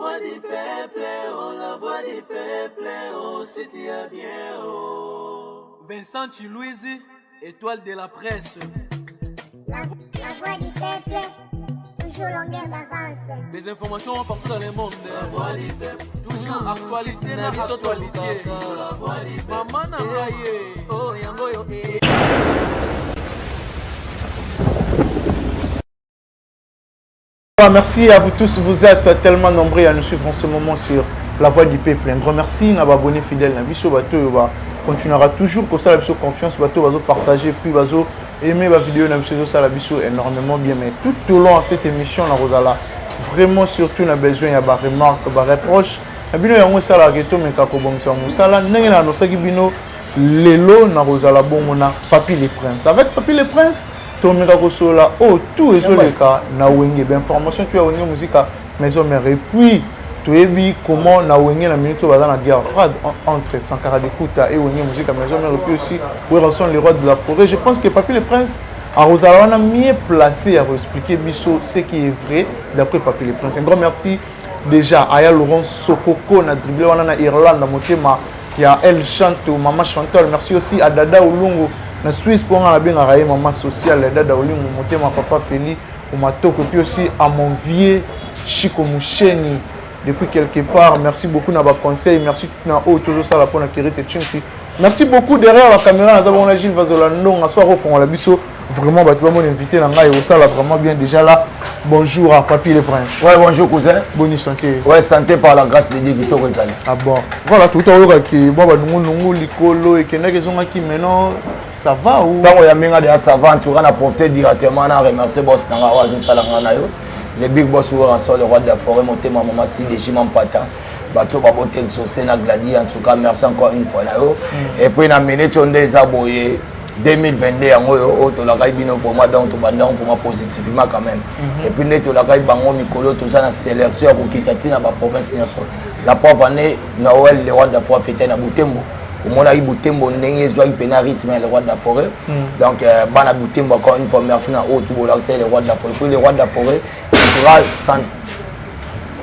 voix du peuple, oh, la voix du peuple, oh, si tu as bien, oh. Vincent Chilouizi, étoile de la presse. La voix du peuple, toujours longueur d'avance. Les informations partout dans le monde. La voix du peuple, toujours actualité na actualité. La voix du peuple, maman na ngaye, oh yango yo eh. Merci à vous tous, vous êtes tellement nombreux à nous suivre en ce moment sur La Voix du Peuple. Un grand merci à nos abonnés fidèles. On continuera toujours pour ça, la confiance, on va partager, puis on va aimer la vidéo, on énormément bien. Mais tout au long de cette émission, vraiment surtout, on a besoin de remarques, de reproches. On a besoin de ghetto, mais quand on a Papi les Princes. Avec Papi les Princes, Tomika Kosola, oh, tout est sur le cas, na wenge, ben information tu as wenge musique maison mère et puis tu as vu comment na wenge la minute dans la guerre froide entre Sankara de Kouta et wenge musique maison mère et puis aussi où sont les rois de la forêt. Je pense que Papi le Prince à Rosalana mieux placé à expliquer biso ce qui est vrai d'après Papi le Prince. Un grand merci déjà à Laurent Sokoko na dribblé wana Irlande motema ya El Chanto maman chanteur. Merci aussi à Dada Olungo na Suisse pour la bien railler maman sociale Dada Olungo motema papa Feli au matoko puis aussi à mon vieux Chico Moucheni depuis quelque part. Merci beaucoup na ba conseil, merci na o toujours ça la pour na Kirite Chinki. Merci beaucoup derrière la caméra nous avons la Gilles Vazolando na soir au fond la biso vraiment ba tout le monde invité na ngai au ça là vraiment bien déjà là. Bonjour à Papi le Prince. Ouais, bonjour cousin. Bonne santé. Ouais, santé par la grâce de Dieu qui t'aura réalisé. Ah bon. Voilà tout à l'heure qui moi ba nungu likolo et que na raison qui maintenant ça va ou tant ya menga de ça va en tout cas na profiter directement na remercier boss na wa zotala na yo. Le big boss ou en le roi de la forêt monter ma maman si déjà m'empata. Bateau ba boter saucer na gladi en tout cas merci encore une fois na yo. Et puis na mené tonde za boye 2022 en haut to la kai bino pour moi donc to banda pour moi positivement quand même. Et puis net to la kai bango mikolo to ça na sélection pour kitati na ba province nyonso. La pauvre année Noël le roi de la forêt fêté na Butembo. Au moins il Butembo ndenge zo il pena rythme le roi de la forêt. Donc bana Butembo encore une fois merci na haut tout c'est le roi de la forêt. Puis le roi de la forêt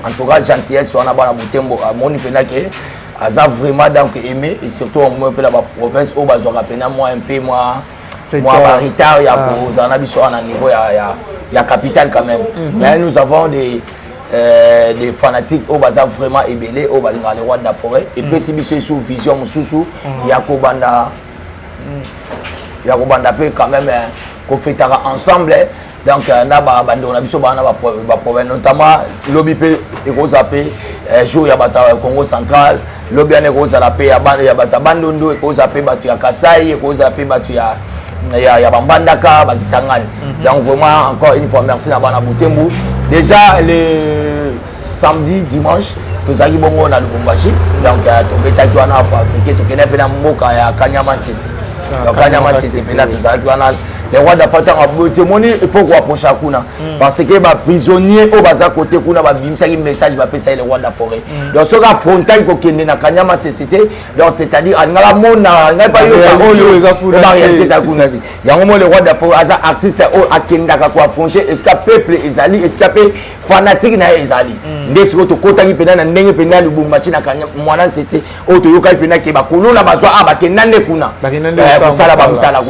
en tout cas gentillesse on a bana Butembo à moni pena que Aza vraiment donc aimé et surtout on me la province au bazo rapena moi un peu moi retard ya pour zana biso à niveau ya capitale quand même. Mais nous avons des fanatiques au baza vraiment ébélé au balinga le roi de la forêt et puis si biso sous vision mususu ya ko banda pe quand même ko fêtera ensemble. Donc na ba bando na biso bana ba province notamment lobby pe et Rosape jour ya bata Congo central lobby ane Rosa pe ya bata bandondo et Rosape batu ya Kasai et Rosape batu ya Bambandaka ba Kisangani. Donc vraiment encore une fois merci na bana Butembo. Déjà le samedi dimanche nous avons bongo na Lubumbashi donc to beta ki wana parce que to kena pe na mboka ya Kanyama Sisi. Donc Kanyama Sisi là tous avec wana les rois d'Afrique ont témoigné il faut qu'on approche à Kuna parce que les prisonniers au bas à côté Kuna va bimsa un message va passer les rois de la forêt donc ce gars frontal qu'on kende na Kanyama société donc c'est-à-dire en la monde n'a pas eu la réalité ça Kuna dit il y a un moment les rois de la forêt as artiste au akenda ka ko affronter est-ce que peuple ezali est-ce que fanatique na ezali ndesi ko to kota ki pena na ndenge pena Lubumbashi na Kanyama mwana c'est au to yoka pena ke ba kolona bazwa abakendane Kuna pour ça la ba musala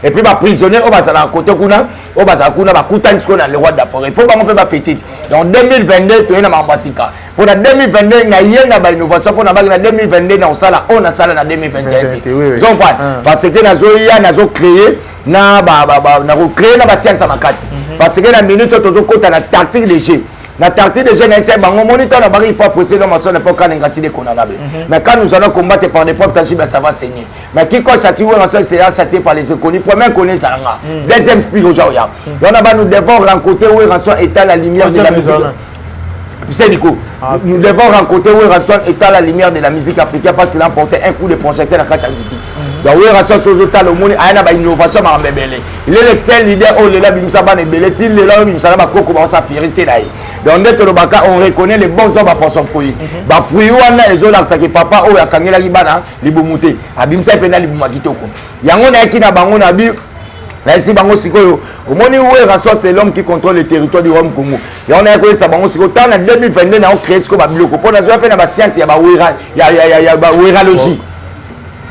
et puis ba prisonnier au bazala côté kuna au bazala kuna ba kutani sko na le roi de la forêt il faut pas on peut pas fêter donc 2022 to na mambasika pour la 2022 na yenga ba innovation pour na ba na 2022 na osala on a sala na 2021 donc parce que nazo créer na na recréer na ba science makasi parce que na minute to kota na tactique de jeu la tactique de jeu c'est bango moniteur na bari il faut procéder dans son époque quand ngati de konalable mais quand nous allons combattre par des portes tangibles ça va saigner mais qui quand châtier en soi c'est châtié par les inconnus premier connaît ça nga deuxième pire aujourd'hui on a nous devons rencontrer où rançon état la lumière de la musique c'est Nico nous devons rencontrer où rançon état la lumière de la musique africaine parce qu'il a emporté un coup de projecteur dans la musique donc où rançon sur total au monde a une innovation ma bébélé il est le seul leader au là bimsa ba nebele til le là bimsa ba koko ba sa fierté là donc dès le baka on reconnaît les bons hommes pour son fruit ba fruit wana ezola ça que papa o yakangela libana libumuté abimsa pena libumakitoko yango na ki na bango na bi Mais si bango sikoyo, au moni où Ranson c'est l'homme qui contrôle le territoire du Rome Congo. Et on a créé ça bango sikoyo. Tant en 2022 on a créé ce qu'on a biloko. Pour la zone peine la science il y a wéralogie.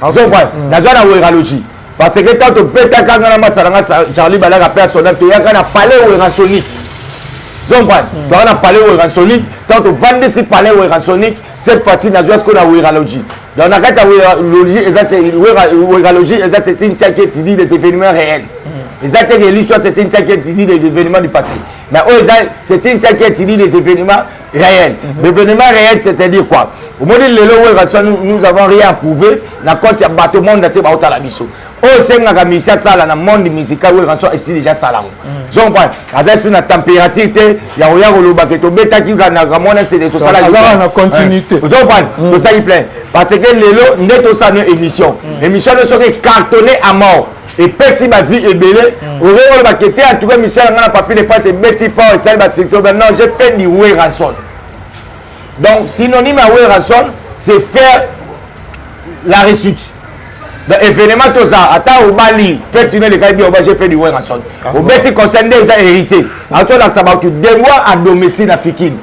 On comprend. La zone a wéralogie. Parce que quand on peut ta kangana masaranga Charlie Balaga personnel, tu y a quand palais wérasonique. On comprend. Tu as parlé wérasonique. Quand on vend ces palais wérasonique, cette fois-ci na zone ce qu'on a wéralogie. Donc, dans la wéralogie, c'est une science qui dit des événements réels. Exactement, l'histoire, c'est une science qui dit des événements du passé. Mais c'est une science qui dit des événements réels. L'événement réel, c'est-à-dire quoi? Au moment où nous n'avons rien prouvé, dans le compte, il y a bateau monde qui est à la mission. Au sein de la mission, dans le monde musical, où ils sont déjà salés. Je comprends. Avec une température, il y a un peu de bêta qui est tout ça. Il y a continuité. Vous comprenez? Tout ça, il plaît. Parce que les n'est tout ça une émission. L'émission ne serait cartonnée à mort. Et si ma vie est belle, au lieu de en tout cas, Michel, on a papier de presse, c'est Betty Fort et celle de maintenant, j'ai fait du Way Ranson. Donc, synonyme à Way Ranson, c'est faire la réussite. Donc, événement, tout ça, attends, au Bali, fait une les Caraïbes, j'ai fait du Way Ranson. Au Betty concerné, j'ai hérité. En tout cas, ça va que des mois à domicile à Fikine.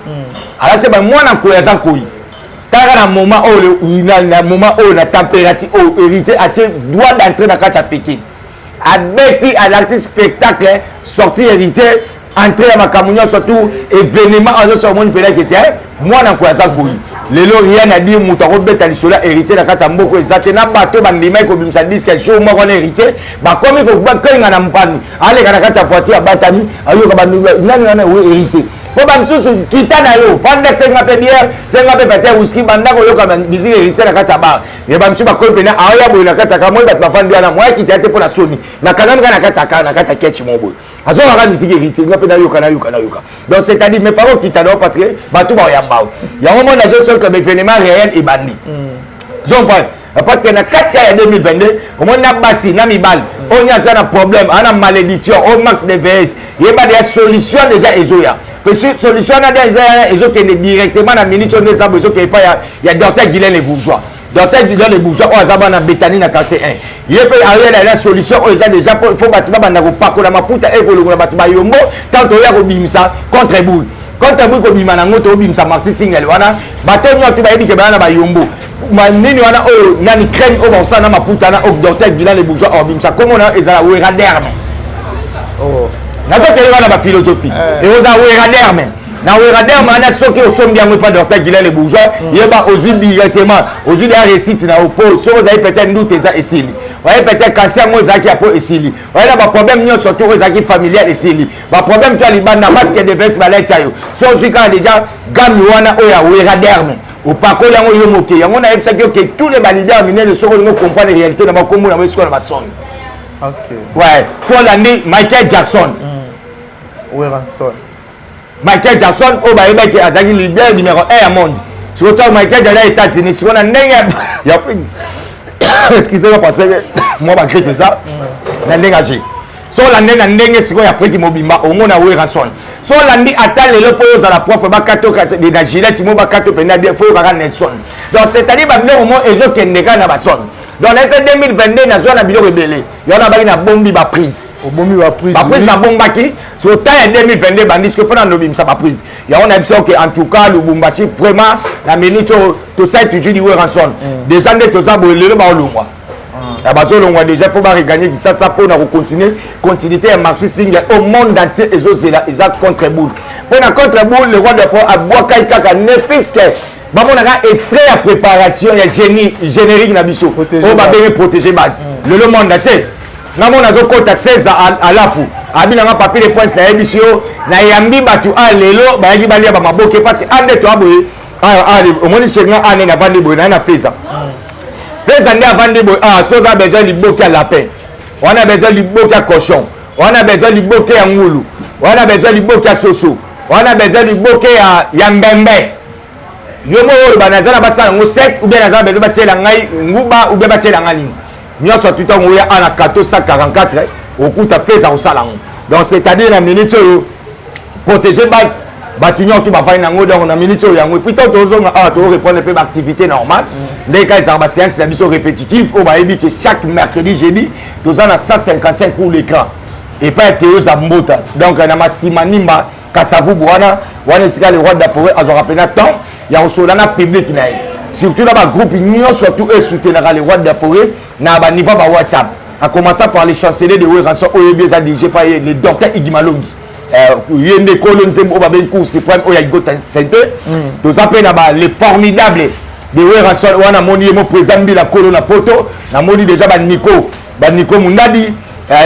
Alors, c'est moi, dans le Koyazan. Dans le moment où la température hérité a droit d'entrer dans le cas de Pékin. À Betty, à l'accès spectacle, sortir hérité, entrer à ma communion, surtout événement en ce moment qui était, moi dans quoi ça couille. Les lots rien à dire, Moutaro Beta Lissola hérité, la Katambo, et ça tena bateau, bandimai, comme ça dit, que jour moi on hérité, bah comme il faut que l'on a un pan, allez, quand la Katafouati à Batami, ayo, non, hérité. Pour que quitter d'ailleurs, vendre 5 peu bière, 5 peu peut-être whisky, banda ko yoka musique héritier na kata bar. Et ba msu ba ko pena aya bo na kata ka moi ba vendre na moi qui était pour la Sony. Na kana na kata ka na kata ketch mon boy. Azo la musique héritier, na pena yoka na yoka. Donc c'est-à-dire mais faut quitter d'ailleurs parce que ba tout ba yamba. Il y a un moment dans seul comme événement réel et bandi. J'en parle. Parce que dans 4 cas 2022, on a bassi, na mibal, on y a un problème, on a malédiction, on max de VS. Il y a pas de solution déjà ezoya. Que cette solution a des gens qui est directement dans la minute on est besoin qu'il y a Dr Guilain les bourgeois. Dr Guilain les bourgeois on a dans Bétanie dans quartier 1. Il y a pas la solution on a déjà faut battre banda ko pakola mafuta e ko longola battu ba yombo tant to ya ko bimisa contre boule. Contre boule ko bimana ngoto bimisa maxi single wana bato nyoto ba yedi ke bana ba yombo. Nini wana o nani crème o bon ça na mafuta na o Dr Guilain les bourgeois o bimisa comment on a ezala wera derme. Oh. N'importe quelle la philosophie. Et vous avez un derme. Dans le derme, on a ceux qui sont bien pas Dr Guilain les bourgeois. Il y a pas aux yeux directement, aux yeux de la récite dans le pot. Si vous avez peut-être doute ça ici. Vous avez peut-être cancer moi ça qui a pas ici. Vous avez pas problème nous surtout aux acquis familial ici. Pas problème toi liban na masque de veste balai tayo. So aussi quand déjà gamme wana oya wera derme. Au parcours yango yo moké. Yango na yebisa que tous les valideurs minés ne sauront comprendre la réalité dans ma commune dans ce qu'on va sonner. OK. Ouais, soit l'année Michael Jackson. Michael Jackson, oh bah il est Azaki leader numéro 1 au monde. Sur autant Michael Jackson aux États-Unis, sur on a il a fait excusez-moi parce que moi je crée ça. Na dégagé. Sur l'année na ndenge siko ya Afrique mobimba au monde a Ranson. Sur l'année attend les pose à la propre bakato de la Gillette mo bakato pena bien faut baka Nelson. Donc c'est-à-dire ba bien au moins ezo kendeka na bason. Dans les 2022, na zone abilo rebelle. Il y en a pas bombi ba prise. Au bombi ba prise. Ba prise na bomba qui sur temps 2022 bandit ce que faut dans lobby ça ba prise. Il y a on a besoin que en tout cas le Lubumbashi vraiment la minute tout ça toujours du Ranson. Des années tout ça le ba olongwa. La base olongwa déjà faut pas regagner ça pour na continuer continuité à marcher signe au monde entier et autres là ils a contre boule. Pour na contre boule le roi de fort à bois kaka ne fisque. Bah on a extrait à préparation il y a générique na biso on va bien protéger base le monde entier na mon azo kota 16 à la fou abina nga papier de points na émission na yambi batu a lelo ba yaki balia ba maboke parce que ande to aboye au moins chenga ane na vandi boy na feza feza ndi avandi boy so ça besoin de boke à lapin on a besoin de boke à cochon on a besoin de boke à ngulu on a besoin de boke à soso on a besoin de boke à yambembe yomo olo banazala basala ngo sec ou bien nazala bezo batela ngai nguba ou bien batela ngani nyoso tuta ngoya ana 1444 okuta feza osala ngo donc c'est-à-dire na minute protéger base batunyo tout ba vaina ngo donc na minute yango puis tant tozonga to répondre peu activité normale dès que ça ba séance na biso répétitive on va dire que chaque mercredi jeudi tozana 155 pour l'écran et pas Théo Zambota. Donc na masima nimba Kasavu Bwana wana sika le roi de la forêt a rappelé temps il y a un solana public na surtout dans le groupe union surtout eux soutenir les rois de la forêt na ba niveau ba WhatsApp en commençant par les chanceliers de Weranso OEB dirigé par le docteur Igimalogi yende kolon nzembo ba ben cour suprême o ya gota santé tous appelés na ba les formidables de Weranso wana moni mo président la kolona poto na moni déjà ba Nico Mundadi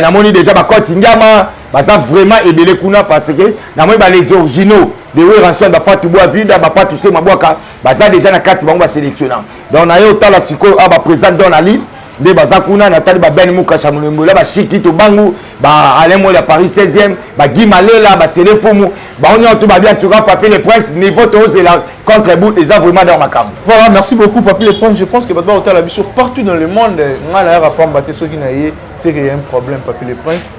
na moni déjà ba Kotingama baza vraiment ebele kuna parce que na moni ba les originaux de Weranso ba Fatou Boavida ba pas toucher mabwaka baza déjà na kati bango ba sélectionnant donc na yo tala siko ba président dans la ligne de bazakuna natali ba Ben Muka Chamulombola ba Chiki to bangu ba Alain Mola Paris 16e ba Guy Malela ba Sele Fumu ba on tout ba bien tu vas Papier les Princes niveau to c'est la contre-bout les a vraiment dans ma cam. Voilà, merci beaucoup Papier les Princes. Je pense que maintenant au la mission partout dans le monde ngala rapport mbaté ceux qui naïe c'est qu'il y a un problème Papier les Princes.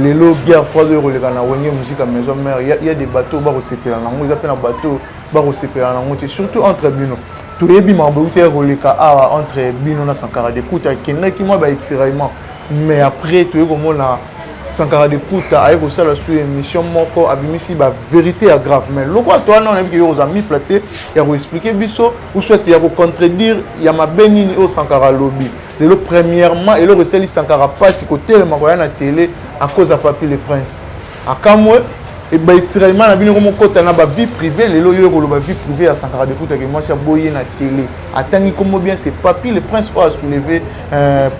Les lots guerre froide de relégana wenge musique à maison mère il y a des bateaux ba recéper en ils appellent un bateau ba recéper en surtout entre bino tout est bien releka entre bino na Sankara de Kouta qui n'a qui moi ba étiraillement mais après tout est comme la Sankara de Kouta avec aussi la sous émission moko abimisi ba vérité à grave mais le quoi toi non on a vu aux amis placés il y a expliquer biso ou soit il y a contredire il y a ma benini au Sankara lobby le premièrement et le receli Sankara passe côté le maroya na télé à cause de Papier les Princes à Kamwe et bah étiraillement na bino comme côté na ba vie privée les loyers ko ba vie privée à Sankara de Kouta que moi c'est boyer na télé attendez comment bien c'est Papier les Princes a soulevé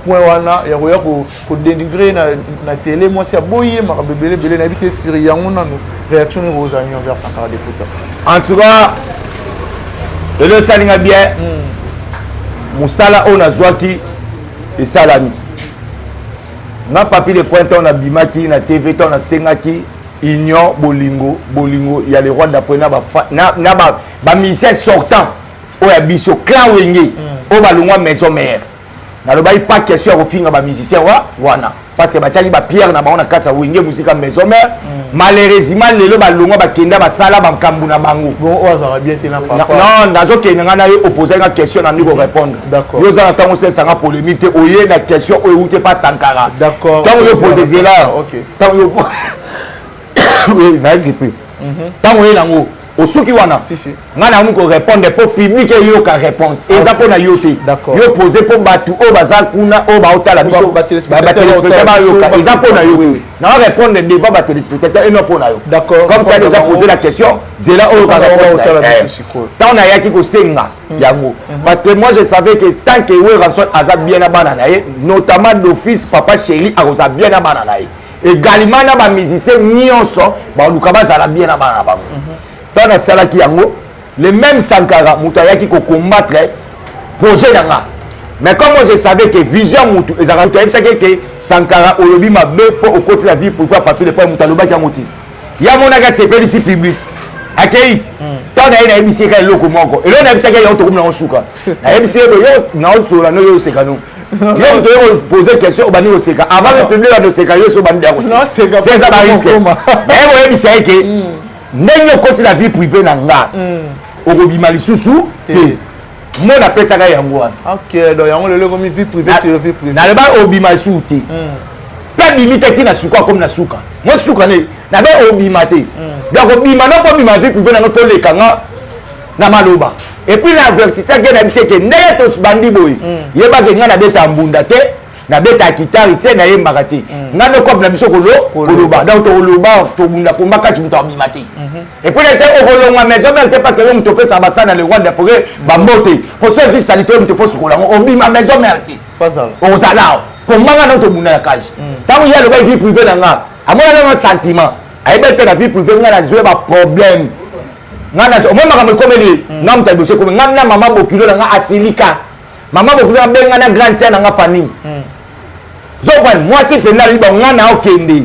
point wana ya roya ko dénigrer na télé moi c'est boyer ma bébé belé na bité Syria on a réaction aux amis envers Sankara de Kouta en tout cas le salinga bien musala on a zwaki et salami na Papier les Princes on a bimaki na TV on a sengaki Union bolingo il y a les rois d'Afrique na ba musicien sortant o ya biso clan wenge o balungwa maison mère na loba pas question ko finga ba musicien wana parce que ba tchali ba pierre na ba on a kata wenge musique maison mère malheureusement lelo balungwa ba kenda ba sala ba kambu na bango bon o ça va bien te na papa non nazo kenga na yo opposer une question na ndiko répondre d'accord yo za tango c'est sanga polémique oye na question o outé pas Sankara d'accord tango yo poser là OK tango yo oui, na grippe. Tant on est là au souki wana. Si si. Ngana on ko répondre pour public et yo ka réponse. Et ça pour na yoté. D'accord. Yo poser pour batu o baza kuna o ba otala biso ba téléspectateur yo ka. Et ça pour na yoté. Na répondre devant ba téléspectateur et non pour na yo. D'accord. Comme ça déjà posé la question, c'est là o ka réponse. Tant on a yaki ko senga yango. Parce que moi je savais que tant que Weranso azab bien na banana notamment d'office papa chéri a bien na banana également na ba musicien nyonso ba lukaba za la bien na bana bango tant na sala ki yango le même Sankara mutaya ki ko combattre projet nanga mais comme moi je savais que vision mutu ezaka mutaya bisaka que Sankara olobi mabe pour au côté la vie pour faire Papier les Princes mutaloba ki moti ya monaka sepeli si public akeit tant na ina ebisi ka loko moko elo na bisaka ya to kumna osuka na ebisi yo na osuka no yo sekano yo tu poser question au bani au seka avant de publier la seka yo so bani da aussi c'est ça le risque mais moi il sait que n'enyo côté la vie privée na nga au bima lisusu mon appelle ça ga yango OK donc yango le comme vie privée c'est vie privée na le ba au bima lisusu te pas limite na suka comme na suka moi suka ne na ba au bima te donc bima non pas bima vie privée na no to le kanga na maloba et puis l'avertissement que na bise que ndeye to bandi boy yeba ke nga na beta mbunda te na beta kitari te na yembaka te nga no comme na biso koloba donc to loba to bunda pomba ka chimto abimate et puis c'est au kolonga maison mère te parce que on to pesa basana le roi de forêt bambote pour ce vie sanitaire on te faut sukola on bima maison mère te fazala on zala pomba nga no to bunda cage tant ya le ba vie privée na nga amona na sentiment ayebete na vie privée nga na jouer ba problème ngana o mama ka mekomeli ngam ta dossier ko ngam na mama bokilo na nga asilika mama bokilo na benga na grande sœur na nga famille zokwan moi si penda liba ngana okende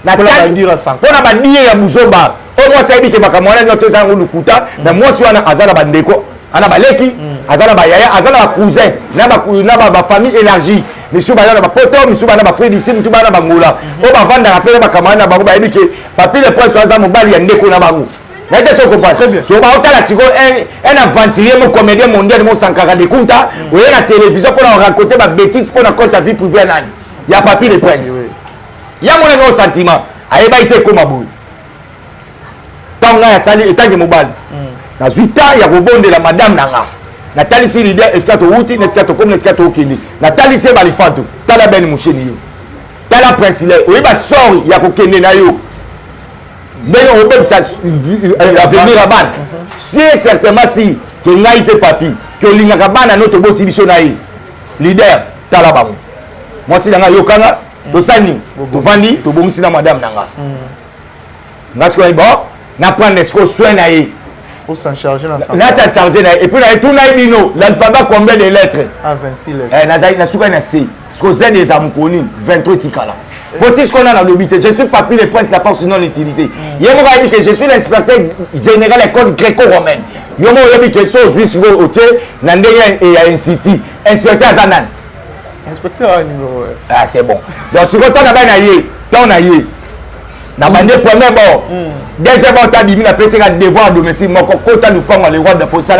na bandira sank pona bandira ya buzoba o moi sai bike bakamwana nyoto zangu lukuta na moi si wana azala bandeko ana baleki azala bayaya azala ba cousin na ba famille élargie misu bana ba poto misu bana ba frère d'ici misu bana ba ngola o ba vanda na pele bakamwana ba ba ebike Papier les Princes aza mobali ya ndeko na bango. Mais tu comprends très bien. So ba otala siko un aventurier mon comédien mondial mon Sankara de Kouta, ou la télévision pour raconter ma bêtise pour la compte sa vie privée nani. Il y a Papier les Princes. ya mona no sentiment ayeba ite koma boy tanga ya sali etange mobali na zuita ya kobondela madame nanga na talisi leader eskato wuti na eskato comme eskato okindi na talisi balifanto tala ben musheni yo tala princile oyeba sort ya kokende na yo ndenge obebisa avenir abana c'est certainement si que ngai te papi que olingaka bana no toboti biso na ye leader tala bango mwasi nanga yokanga tosani tovandi tobongisi na madame nanga nga sikoyo bon na prendre esiko soin na ye pour s'en charger na s'en charger na ye et puis na tout na bino l'alphabet combien de lettres à 26 lettres nazali na suka na C parce que Z des amukoni 23 tikala Pour ce qu'on a dans l'obité, je suis pas plus les points de la force non utilisée. Il y a dit que je suis l'inspecteur général école gréco-romaine. Il y a dit que je suis au thé, Nandéa et a insisté. Inspecteur Zanan. Inspecteur à numéro. Ah, c'est bon. Donc, ce qu'on a bien, on a eu. Na bande premier bord. Deuxième bord, tu as dit que le devoir domestique, mon côté nous prend le roi de Fossa.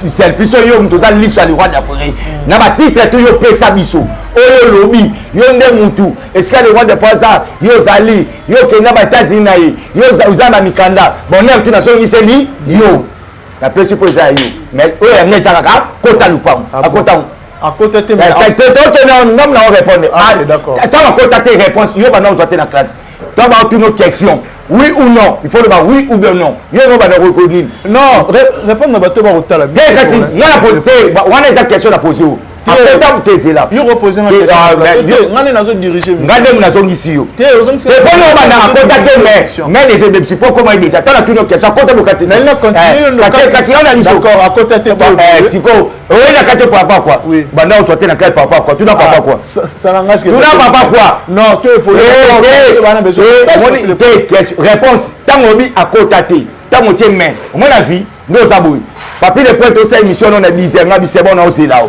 Selfie so yo mtoza liso ali roi d'Afrique na ba titre to yo pesa biso oyo lobi yo nde mutu eska le roi de Fossa yo zali yo kenda ba États-Unis na ye yo uzama mikanda bonheur tu na so ngiseli yo na pesi po za yo mais oyo ya ngeza kaka kota lupam akota akota te mais non na répondre ah d'accord tant akota te réponse yo ba na uzote na classe. Dans une question, oui ou non, il faut le dire oui ou bien non. Il y a une non, répondre à bateau au tala. Bien, il y a une question à poser. Après, tu es là. Il repose une question. On est dans une dirigeante. On est dans une ici. Mais les gens ne savent pas comment ils disent. Attends, tu as une question. Quand tu as une question, d'accord, à côté de toi. Oui, la carte pour papa quoi. Oui. Banda on sortait la carte pour papa quoi. Tu n'as papa quoi. Ça n'engage que. Tu n'as papa quoi. Non, tu il faut. Réponse. Tant on dit à côté. Tant on tient main. Mon avis, nos abouilles. Papi le point de cette émission on a dit c'est bon on aussi là.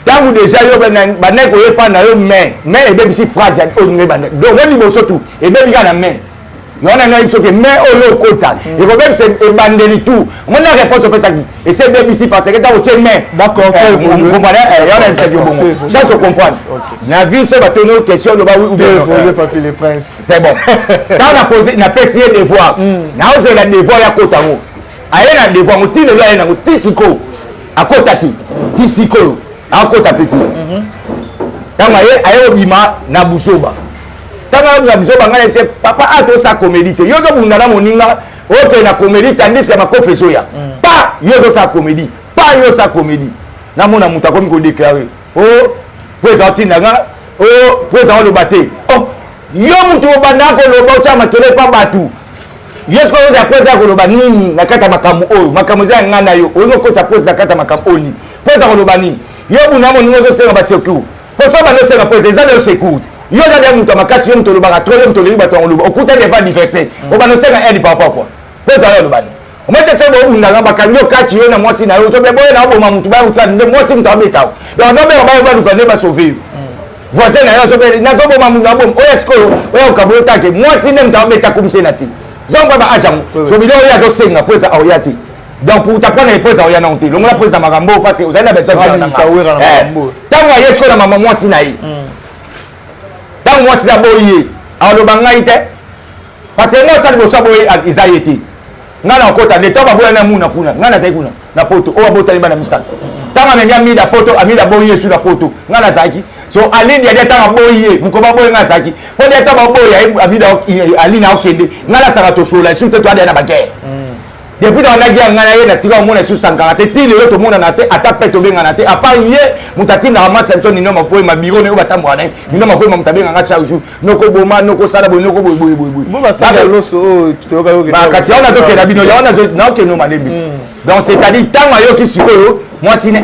Tant vous déjà yo banek ko pas na yo main. Mais et bien si phrase on ne banek. Donc on dit surtout et bien il y a la main. Il y a un truc mais au côté ça et même c'est bandeli tout on a réponse au fait ça et c'est bien ici parce que dans au tien main d'accord vous comprenez il y a un c'est bon ça se comprend la vie c'est va tenir question de oui ou bien papier les princes c'est bon quand on a posé on a essayé de voir na osé la devoir ya kota ngo aye na devoir mutile lo aye na tisiko akota ti tisiko akota petit tant aye obima na busoba. Tanga na biso bangana c'est papa ato sa comédie te yozo bundana moninga ote na comédie tandis ya makofeso ya pa yozo sa comédie pa yozo sa comédie na mona muta komi ko déclarer oh président nanga oh président le baté oh yo mutu banda ko lo baucha makele pa batu yesko yozo président ko lo banini na kata makamu oyo makamu za ngana yo oyo ko ta président kata makamu oni président ko lo banini yo buna moninga zo senga ba secours pour ça ba no senga président le secours. Il y a des gens qui ont été baga troisième tolé bato on le côté des vents diversés on va nous faire un papa quoi pour ça le bani on met ça bon on a bakanyo kati yo na mwasi na yo so be boy na bo mutu ba mutu na mwasi mutu abeta donc no be ba ba ba sauver voisin na yo so be na so bo mutu na bo o esko o ka bo ta ke mwasi ne mutu abeta kumse na si zonga ba ajam so bi ya zo senga pour ça oyati donc pour t'apprendre les poses oyana onté longa président magambo parce que vous avez besoin de ça tango yesko na mama mwasi na yi tant moi c'est d'abord hier alors le bangai était parce que moi ça le bossa boy isaïeti ngana okota de toba boya na muna kuna ngana sai kuna na poto o abota liba na misaka tanga menga mi da poto ami da boye su na poto ngana saki so ali dia tanga boye mukoba boye ngana saki ko dia toba boye ami da ali na okende ngana saka to sola su te to ada na bagay depuis dans la guerre ngana ye na tika mona su sangaka te tili yo to mona na te atape to benga na te apa ye mutati na ma Samson ni no mafoi ma biro ne obatambwa na ni no mafoi ma mutabenga nga chaque jour noko boma noko sala bo noko boy bo ba sala loso to ka yo ba kasi ona zo ke na bino ya ona zo na ke no ma lebit donc c'est à dire tant yo ki sikoyo moi sine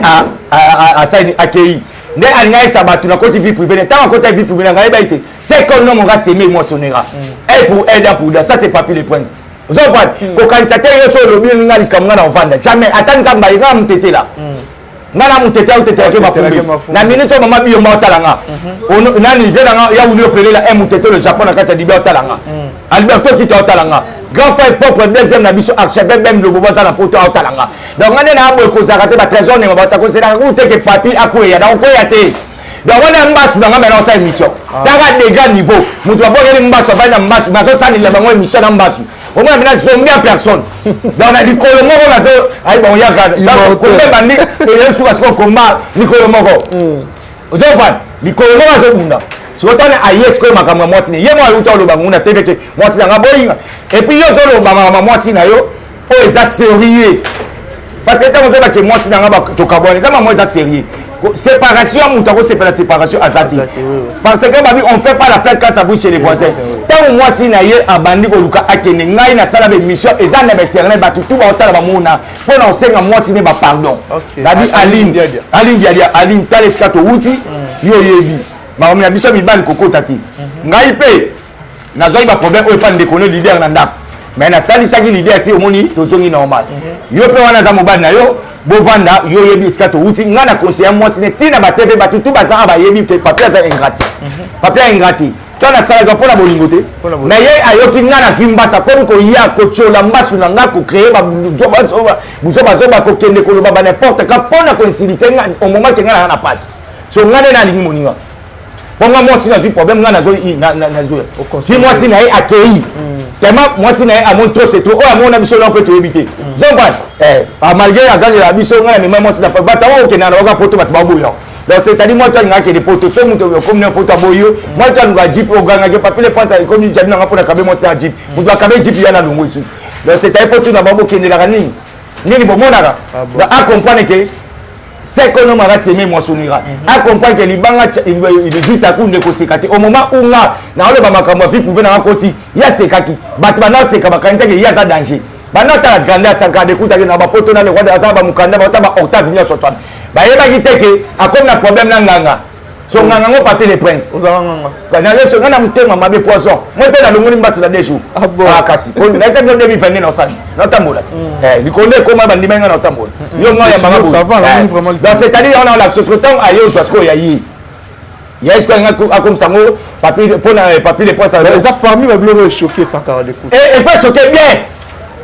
a saini akei ne alinga sabatu na côté vie privée tant côté vie privée nga ba été c'est qu'on no mon gars s'aimer émotionnera et pour aider pour ça c'est pas plus les princes vous avez ko kanisa te yo so lobi nga likamanga na vanda jamais atanza mba nga mtete la ngana mtete au tete ke mafumbi na minute mama biyo ma talanga ono nani vela nga ya wuli opéré la mtete le Japon na kata dibe talanga Alberto qui ta talanga grand frère propre deuxième na biso archevêque même le bobo za na poto au talanga donc ngane na abo ko zakate ba trésor ne ba ta ko sera ou te ke papi akuya donc ko ya te donc on a mbasu dans maintenant ça émission dans des grands niveaux mutu abongeli mbasu abana mbasu maso sanila bango émission na mbasu au moins maintenant zombie à personne dans la likolo moko maso ay bon yaka donc ko bandi et sur parce qu'on combat likolo moko ozopa likolo moko maso bunda si autant ayes ko makamwa mwasi ne yemo aluta lo bango na teveke mwasi na boyinga et puis yo zo lo bango mwasi na yo o eza sérieux parce que tant que mwasi na ngaba to kabone ça moi eza sérieux séparation mutu c'est pas la séparation azati parce que babi on fait pas la fête quand ça bouge chez les voisins tant moi si na ye abandi ko luka akene ngai na sala be mission eza na éternel ba tout ba otala ba mona pour na senga moi si ne ba pardon babi aline taleska to wuti yo yebi ba na biso mi bali kokota ti ngai pe na zoi ba problème o pa ndekone leader na ndako mais na talisaki leader ti omoni to zongi normal yo pe wana za mobali na yo bovanda yo yebi skato uti ngana conseiller moi sine tina ba TV ba tutu ba za ba yebi peut papier za ingrati papier ingrati to na sala ga pona bolingote na ye ayoki ngana fimba sa comme ko ya ko chola mbasu na ngako créer ba buzoba ko kende ko ba n'importe ka pona coïncidence au moment que ngana na passe so ngana na lingi moninga ponga moi sina zi problème ngana zo na zo si moi sina ai accueilli tellement moi si na a montré c'est trop oh mon ambition on peut te éviter donc malgré la gagne la mission ngana mais moi si na pas tawo ke na oka poto ba boyo donc c'est-à-dire moi toi ngaki des potos so muto comme na poto boyo moi toi nga jeep o ganga ke papier pense comme ni jadina nga pona kabe moi c'est jeep muto kabe jeep yana lungu isu donc c'est-à-dire faut tout na babo ke ndela nini bo monaka donc accompagner que c'est que nous m'a semé moi sonira accompagne que libanga il juste à coup de kosekati au moment où nga na ole ba makamwa vie pouvait na koti ya sekaki bat bana sekaba kanza que ya za danger bana ta grande sanka de kuta na ba poto na le roi de azaba mukanda ba ta ba octave venir sur toi ba yeba kiteke a comme na problème na nganga so nganga ngo papier les princes ozanga nganga kana le so ngana mutema mabe poisson moi te na longoni mbasu na deju kasi ko na ese ndo debi fende na osani na tambola likonde ko ma bandima ngana tambola yo nga ya mama ça va là vraiment donc c'est-à-dire on a la chose que tant ayo so sko ya yi ya est-ce que nga comme ça ngo papier pour na papier les poissons ça parmi va bleu choqué sans carré de coup et fait choquer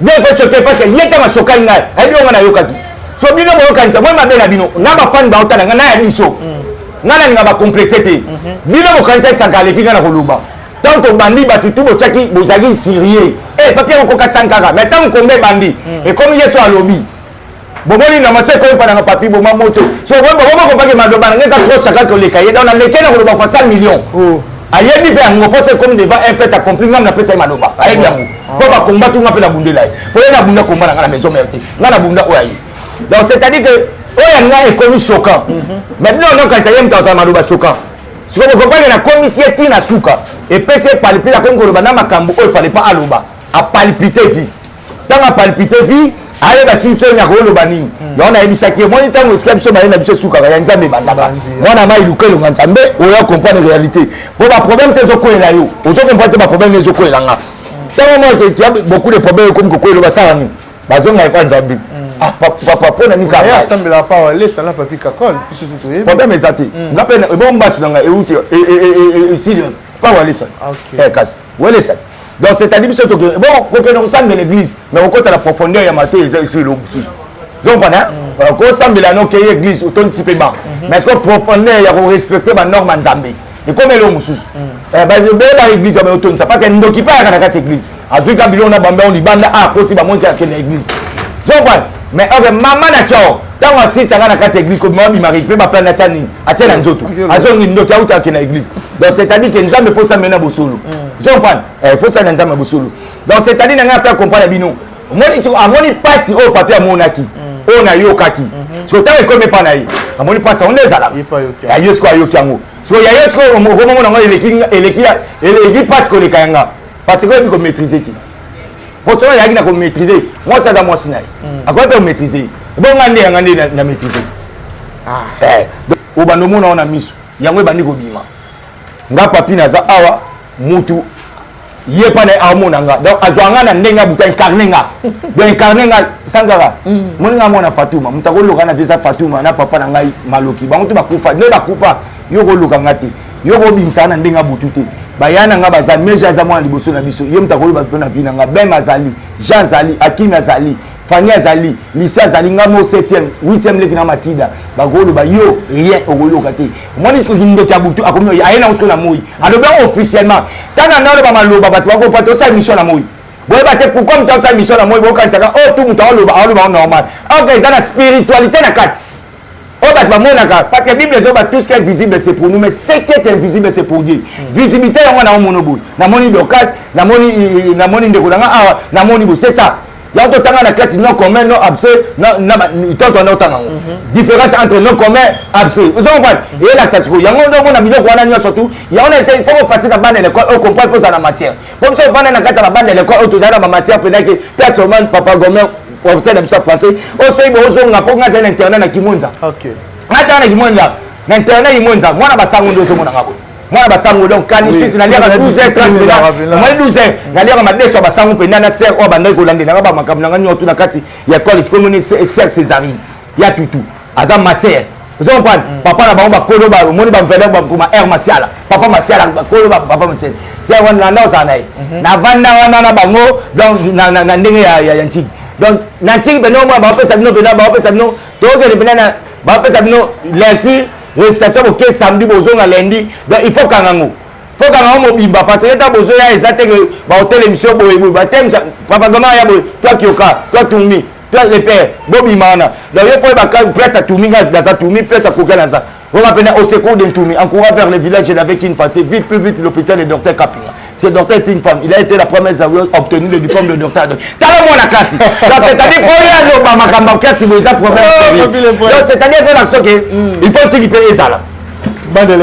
bien fait choquer parce que yeta ma choquer nga ai yo ngana yo kaki so bino mo kanza moi mabe na bino na ba fan ba otala ngana ya biso ngana nga ba complexité bino mo kanza sakale ki ngana koluba tant que bandi batutu bo chaki bo zagi sérieux papier ko ka sankara mais tant que mbe bandi et comme yeso alobi bomoni na maso ko pa na papier bo mamoto so bo ko pa ke madoba ngeza trop chaka to le kaye dans na leke na koluba fa 100 millions ayebi pe ngo pose comme devant un fait accompli ngam na pesa madoba ayebi yango ko ba combattre ngapela bundela po na bunda ko mbana ngana maison merte ngana bunda oyayi donc c'est-à-dire que oya nga est commis choquant maintenant on quand ça yem dans madoba choquant si vous comprenez la commission tina suka et PC palpiter la kongo bana makambo il fallait pas aloba a palpiter vie dans a palpiter vie aye ba si so nya ko loba nini donc na ebisa ke moi tango skep so ba na biso suka ya nzambe bandaka mwana mai lukelo nzambe oya comprendre réalité bo ba problème te zo ko ela yo ozo comprendre ba problème zo ko ela nga tango moi que tu as beaucoup de problèmes comme ko elo ba sala ni bazonga e pa nzambe papa pona ni ka ya semble la pas laisse la papier kakol puis tout est problème ezati ngapena bon basu nga e uti e sile pas wale ça OK kas wale ça donc c'est-à-dire que bon ko que nous sommes dans l'église mais on compte la profondeur ya maté sur le dessus donc pendant ko semble la non que l'église autant petit peu bas mais est-ce que profondeur ya respecter ba norme nzambe et comme le mususu ba ba église ba autant ça parce que ndoki pa ya na église azwika bilona bamba on libanda a koti ba monte ya église donc mais maman na chao tango asisa ngana kati église ko mabi mari pe ba plan na tani atena nzoto azongi ndoki auta kena église donc c'est-à-dire que nzambe faut ça mena bosolo donc faut ça nzambe bosolo donc c'est-à-dire nga faire comprendre bino moni tu amoni passe au papier amonaki on a yokaki so tango ko me pa na yi amoni passe on les ala ya yesko ayoki yango so ya yesko mo na ngo eleki passe ko le kanga parce que ko maîtriser ki pour ça il y a qui maîtriser moi ça moi sinai à quoi peut maîtriser bon ngande na maîtriser au bandomo on a misu yango bandi ko bima nga papi na za awa mutu ye pa na amona nga donc azwanga na ndenga buta incarner nga do incarner nga sangara moninga mona Fatuma mutako loka na visa Fatuma na papa na ngai maloki bango to bakufa ne bakufa yo ko loka ngati yo ko bimsa na ndenga butute bayana nga bazali meja za mwana liboso na biso ye mutako loba na vina nga ben mazali Jean Zali Akim Azali Fanny Azali, lycée Azali, ngamo 7e, 8e leki na matida. Bagolo ba yo rien ogolo kate. Moi dis que ndo tabutu akomi ayena usko na moyi. Aloba officiellement. Tana na ba maloba ba to ko sa mission na moyi. Boye ba te pourquoi mta sa mission na moyi bo kantsaka oh tout muta aloba normal. Ok, ils ont la spiritualité na kati. Oh bah parce que la Bible dit tout ce qui est visible c'est pour nous mais ce qui est invisible c'est pour Dieu. Visibilité on a un monobole. Na moni d'occasion, na moni de kolanga na moni c'est ça. Il y a autant de classe non commun non absurde non tant on a autant différence entre non commun absurde. Vous comprenez? Et là ça se trouve. Il y a on a biloko wana nyo surtout. Il y a on essaie il faut passer la bande de l'école on comprend pas ça la matière. Comme ça on va dans la bande de l'école on toujours dans la matière pendant que personnellement papa gomer professeur de français aussi bozo nga ponga za internet na kimonza. OK. Ngata na kimonza. Na internet kimonza mwana basango ndo zo mona ngabo. Mwana basango donc kanisi na lia 12h30 moi 12h na lia ma deso basango penda na ser o banda ko lande na ba makambo na nyoto na kati ya college commune ser Césarine. Ya tutu. Aza maser. Vous comprenez? Papa na ba kolo ba moni ba mvele ba kuma air masiala. Papa masiala ba kolo ba papa masiala. C'est wana na za nae. Na vanda wana na bango donc na ndenge ya nchiki. Donc nanti beno moi ba pesa bino bena ba pesa bino to ke bena na ba pesa bino lundi restation au samedi bozo na lundi donc il faut kangango mobimba parce que ta bozo ya ezate que ba hotel émission boye ba thème papa gama ya boye toi kioka toi tumi toi le père bobimana donc il faut ba presse tumi dans sa tumi presse kokana ça on va venir au secours d'un tumi encourage vers le village avec une passée vite plus vite l'hôpital de docteur Kapinga. C'est docteur une femme. Il a été la première à avoir obtenu le diplôme de docteur. T'as le monde à classe. C'est-à-dire il faut qu'il paye ça là. Bande de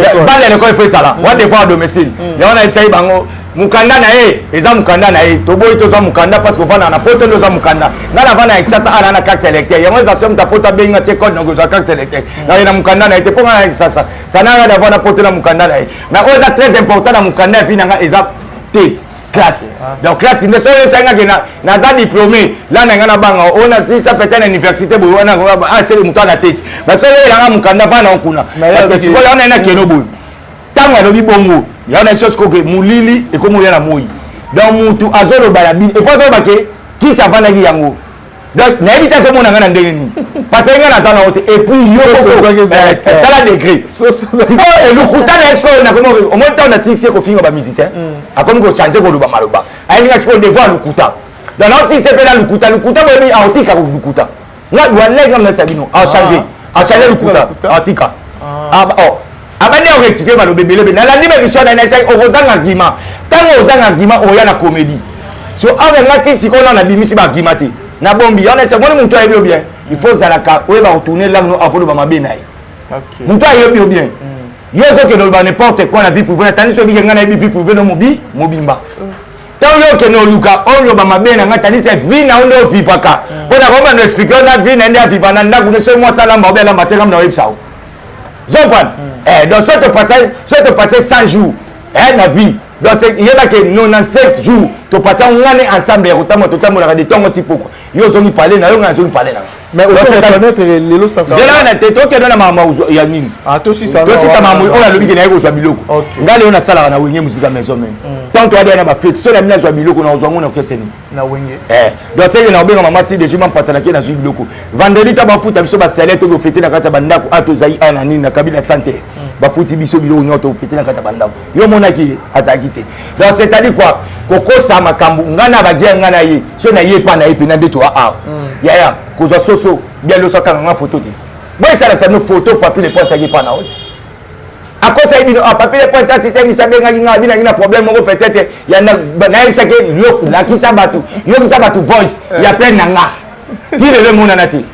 l'école, il faut ça là. On va devoir à domicile. Et on a essayé bango. Mukanda na e, eza mukanda na e. Tobo ito za mukanda parce que vana na poto ndo za mukanda. Na la vana exasa ana na carte électeur. Yango za somme ta poto benga che code ngo za carte électeur. Na ina mukanda na ete ponga na exasa. Sana na vana poto na mukanda na e. Na oza très important na mukanda fi na eza tête classe. Donc classe ne so yo sanga na za diplômé. Là na ngana banga ona si ça peut-être à université bo wana ah c'est muto na tête. Ba so yo na mukanda vana okuna. Parce que sikola ona na keno bo. Tango alobi bongo. Il y a une chose que Moulili et comme il y a Moui. Donc, Moutou Azolo Bayabi. Et pour ça, qui s'en va dans Yango. Donc, n'habitez pas mon angana ndeni. Parce que y a la zone et puis il y a la degré. Si le Koutan est-ce qu'on a comment au moins on a 6 siècles qu'on finit au musicien. A comme qu'on change qu'on le maloba. A une est-ce qu'on devoir le Koutan. Donc non si c'est pas le Koutan va venir à Otika ou le Koutan. Là, il y a les gars Sabino à changer le Koutan à Otika. Ah oh. Abandé on rectifie le bébé na la mission na essaye aux arguments tant aux arguments on y a la comédie so avec ngati si on a bimisi ba argumenté na bombi on essaye moi mon toi est bien il faut zalaka on va retourner là nous avons ba mabenai OK mon toi est bien yo zo que dans n'importe quoi la vie privée tandis que bien ngana vie privée no mobimba tant yo que no luka on yo ba mabena ngata ni c'est vie na on vivaka on a comment expliquer on a vie na ndia vivana ndaku ne so moi salamba obela matera na website Zopane. Donc, soit tu passes 100 jours na vie. Donc, il y a que 97 jours. Tu passes un an ensemble. Tu as des temps type quoi. Ils ont parlé, ils ont parlé. Mais aussi, reconnaître les lots sans caractère. J'ai là, tu es dans la maman. Il y a une. Ah, toi aussi, ça va. Toi aussi, ça m'a dit. On a le week-end, on a biloko. Regarde, on a ça là, on a wingé musique à maison. Tant que tu as des fêtes, seul ami a biloko, on a besoin de question. On a wingé. Donc, c'est que on a bien maman si déjà m'en patanaké dans biloko. Vendredi, tu as foutu, tu as salé, tu as fêté dans kata banda, tu as tout zaï anani na kabila santé. Ba foutu biso biloko nyoto fêté dans kata banda. Yo monaki azakité. Donc, c'est-à-dire quoi? Koko sa makambu ngana ba gien ngana yi. So na yi pa na yi pina de to a. Ya koza soso bien le soka ngana photo di. Moi ça la nos photo papier les points ça qui pas na haute. À cause ça bino papier les points si c'est mi sabe ngana ngina problème mo peut-être ya na na ça que yo la ki sa batu. Yo ki sa batu voice ya plein nanga. Qui le mona nati.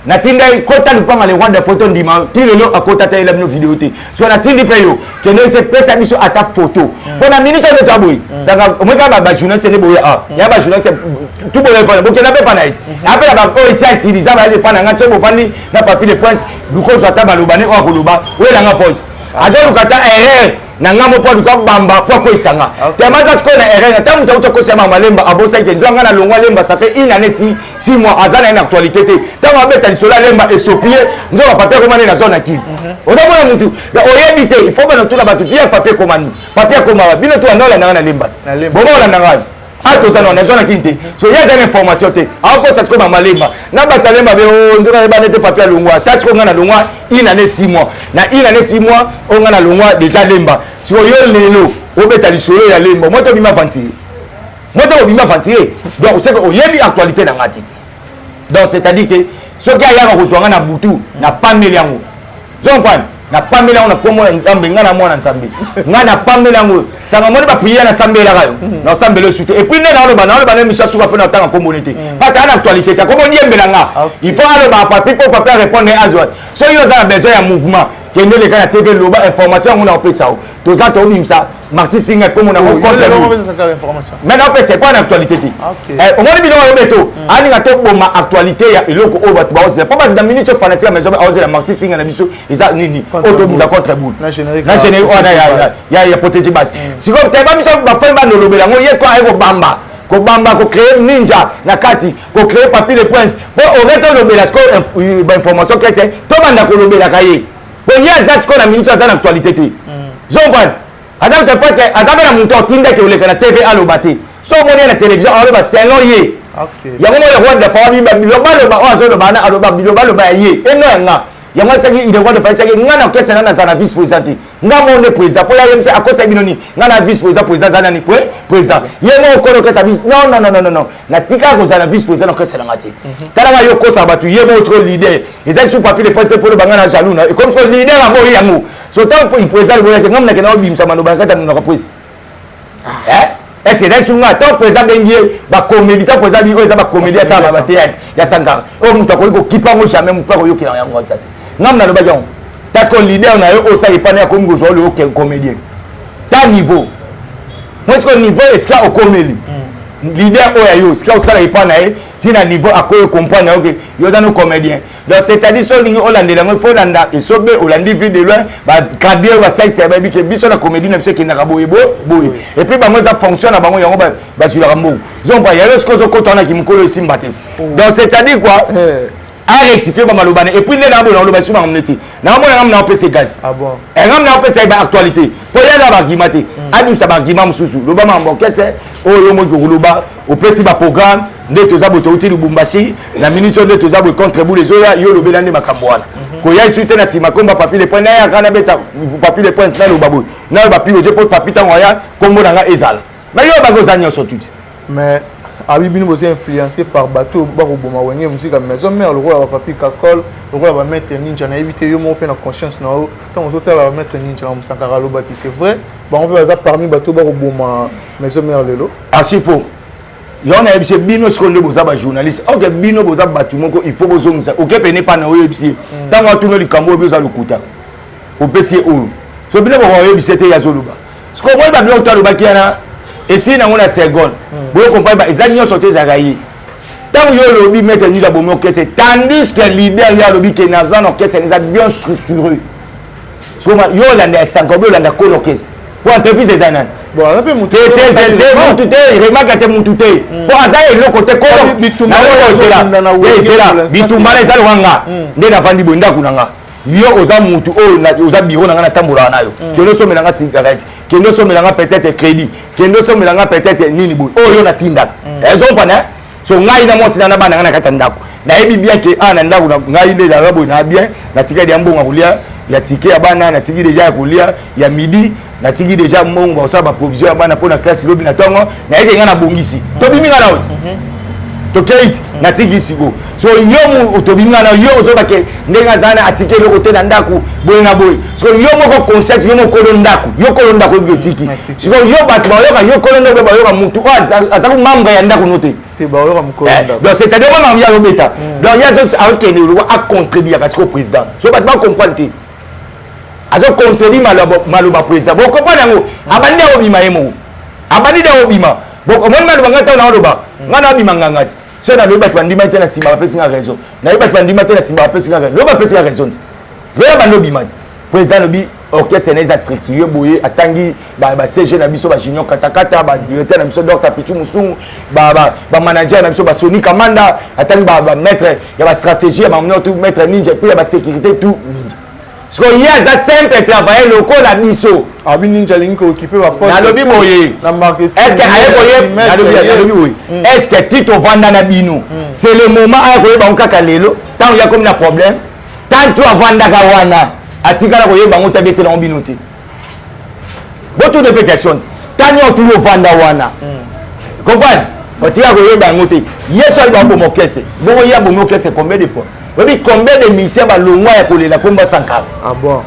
Natinda kota lupanga le rwanda photo ndima ti lelo akota ta ela no vidéo te so na tindi pe yo que no se pesa biso ata photo bona minute de taboui sanga omeka ba journaliste ne boya ah ya ba journaliste tout boya pa bo kena pe pa na it après ba o tia utiliser ba le pa na ngati so bo fandi na papier de points luko so ata baloba ne o koloba we la nga voice azo lukata erreur na ngamo po luka bamba po ko isanga te maza sko na erreur na tamu to ko sema malemba abosa ke nzanga na longwa lemba ça fait une année 6 mois azana une actualité te tama beta lisola lemba et sopier nzo papier commandé na zone akili oza mona mutu o yebite il faut bana tula batu dia papier commandé bino to anola na lemba bomo la nanga Ah, tout ça, non, on a besoin de quitter. So, il y a des informations. Alors, ça se comme à Maléma. N'a pas talé, mais on a des papiers à l'ongwa. T'as ce qu'on a à l'ongwa, une année 6 mois. Dans une année 6 mois, on a l'ongwa déjà lemba. Si on y a le lot, on met à l'issue, il y a lemba. Moi, tu m'as ventilé. Moi, tu m'as ventilé. Donc, c'est qu'il y a une actualité dans la tête. Donc, c'est-à-dire que ce qui a reçu un boutou n'a pas mis en haut. Tu comprends? N'a pas mis en haut, comme on a mis en haut. N'a pas mis en haut. Ça m'a pas prié dans Sambé là. Dans Sambé le soutien. Et puis, dans le banane, Michel Souba peut entendre en communauté. Parce que c'est une actualité. Comme on dit, il faut aller au papier pour pas répondre à Azouat. Si vous avez besoin d'un mouvement, qui est né les gars à TV, l'information, on a fait ça. Tous ça, on dit ça. Marxiste Singer, comme on a rencontré. Maintenant, c'est pas une actualité. Au moins, il y a un métaux. Il y a une actualité, il y a une pas dans minutes fanatique, mais la Marxiste Singer, il y a une contre boule. Il y a protégé base. Si vous avez pas mis ça, vous faites mal au lobby. Il y a quoi Bamba. Ko bamba ko créer ninja na kati ko créer papier de prince pour aurait le belasco information que c'est to banda ko lobela kaye pour y a ça ce qu'on a minute ça l'actualité ti zomban azam te parce que azam na monto tinda ke oleka na TV alo bate so moni na télévision alo ba c'est loyer OK ya mo le roi de famille ba lo ba zo lo ba na alo ba lo ba ye eno nga ya moi ça il devrait de faire ça nga na kesa na za na vice président nga mo ne président pour ya yemse akosa binoni nga na vice président za na ni président yemo ko ko sa vice non na tika ko za na vice président ko sala ngati kala ga yo ko sa batu yemo trop leader et ça sous papier de porte pour banga na jaloux na et comme so leader a bo yango so tant pour président bo ya ngam na ke na bimsa mano banga ta na ko prise est-ce que c'est un tant président bengi ba comédie tant président bi oza ba comédie ça ba théâtre ya sanga o muta ko kipa mo jamais mu pa ko yo kila yango ça ngam na loba jong parce que leader na yo o ça ipana ko ngo zo le comédien ta niveau moi ce niveau est là au comédie leader o ya yo ce que ça ipana tina niveau à quoi comprendre OK yo dans nos comédiens donc c'est-à-dire so lingi hollande la faut landa et so be hollande vu de loin ba cadre ba ça c'est ba bi que biso la comédie na biso qui na boye boye et puis ba moi ça fonctionne ba moi yango ba sur la mbo ils pas il y a ce que zo kotona qui mkolo simbate donc c'est-à-dire quoi à rectifier ba malobane et puis les na bo na loba suma mneti na mo ngam na PC gaz ah bon et ngam na PC ba actualité pour y aller ba gimate adim sa ba gimam susu loba mambo qu'est-ce o yo mo ko loba au PC ba programme nde toza boto uti Lubumbashi na minute nde toza bo contre boule zoya yo lo belande makambwana ko ya suite na sima komba papier le point na ya kana beta papier le point na lo babu na ba papier je porte papier tango ya kombo na nga ezala mais yo ba gozanya so tout mais abibini bosi influencé par bateau ba ko boma wenge musique maison mère le roi papier kakol le roi va mettre ninja na éviter yo mo pe na conscience na o tant aux autres va mettre ninja na musankara lo ba qui c'est vrai ba on veut ça parmi bateau ba ko boma maison mère lelo archi faux il y en a des bino seconde boza ba journaliste ok bino boza batu moko il faut bozongisa ok pene pa na oyo bisi tango tuno likambo boza lokuta au PC o so bino bo oyo bisi te ya zoluba ce ko moi ba bino to loba kiana et si na ngona seconde bo comprendre ba ezanyo sote za gayi tango yo lobi mettre ni la bomo que c'est tandis que leader ya lobi que nazan orchestre est bien structuré so yo la na 50 la na col orchestre pour entreprise des années bon on peut monter remarque te monter pour azai le côté ko bitumba les alwanga nde na vandi bonda kunanga yo oza mutu oza biro na ngana tambola nayo kendo so melanga cigarette kendo so melanga peut-être crédit kendo so melanga peut-être nini boy yo na tinda ezo pana so ngai na mosi na bana ngana kata ndako na ebi bien que ana ndako ngai nde za boy na bien na tikadi ambonga kulia ya tike ya bana na tiki déjà kulia ya midi na tiki déjà mbongo ça ba provision ya bana pona classe lobi na tongo na yeke ngana bongisi to bimi ngana ot to kate na tiki sigo so yomu to bimi ngana yo zo bake ndenga zana atike loko te na ndaku boy na boy so yomo ko concept yomo ko ndaku yo ko ndaku yo tiki so yo bat ba yo ko ndaku ba yo ka mutu azaku mamba ya ndaku note te ba yo ka mukolo ndaku donc c'est à dire moi ya robeta donc ya zo a ce que ne a contredire parce que président so bat ba comprendre azo contredire maloba président bo comprendre ngo abandi obima yemo abandi da obima bo ko mon maloba ngata na odoba ngana obima ngangati so na loba twandi mate na simba pesi nga raison na loba twandi mate na simba pesi nga raison loba pesi nga raison loba bando obima président lobi orchestre na structure boye atangi ba CG na biso ba junior katakata ba directeur na biso Dr Pichu Musungu ba manager na biso ba Sony Kamanda atangi ba maître ya ba stratégie ba mno tout maître ninja puis ya ba sécurité tout ninja parce que hier ça simple travailler local na biso abi ninja lingi ko occuper ba poste na lobi boye na marketing est-ce que aye boye na lobi boye est-ce que tito vanda na bino c'est le moment aye boye ba kaka lelo tant ya comme na problème tant tu avanda ka wana atikala boye ba ngota bete na bino te boto de question tant yo tu vanda wana comprendre otika boye ba ngote yeso ba bomo kese bon ya bomo kese combien de fois oui, combien de missions va le mois pour les la combat sans car? Ah bon.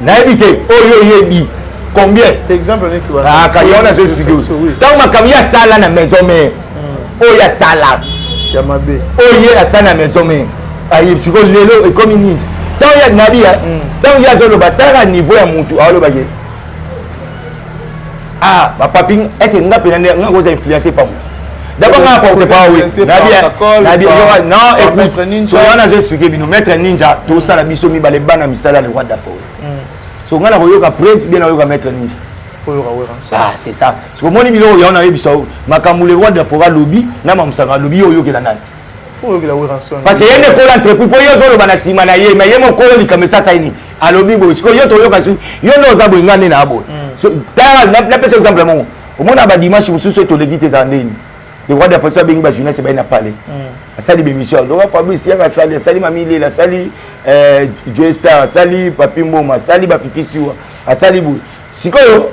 N'a évité. Oh yo yebi. Combien? Exemple net voilà. Ah quand on a ce studio. Tant ma camia sala na maison mais. Oh ya sala. Yamabe. Oh ya sala na maison mais. Ayi psycho lelo et comme une. Tant ya nabi ya. Tant ya zo le batara niveau ya mutu. Ah le bagé. Ah, ma papine, est-ce que nga pena nga vous influencer par moi? D'abord, on a porté pas oui. Non, écoute, so on a expliqué nous mettre ninja, tout ça la biso mi balé bana misala le roi d'Afrique. So on a voulu ka prince bien on mettre ninja. Faut le revoir ensemble. Ah, c'est ça. Parce que mon numéro on a eu biso makamule roi d'Afrique lobby, na mamsanga lobby yo ke la nan. Faut le revoir ensemble. Parce que y a des cols entreprise pour yo zo le bana simana ye, mais yemo cols ni comme ça ça ni. A lobby bo, parce que yo to yo ka su, yo no za bo ngane na abo. So ta na pese exemple mon. Au moins ba dimanche vous souhaite to le guité za ndeni. Le roi de François Bengi jeunesse ben n'a parlé. A sali bémission. Le roi Fabrice a sali, sali Mamile, la sali Joestar, sali Papi Mboma, sali Bafifi Siwa, a sali Bou. Sikoyo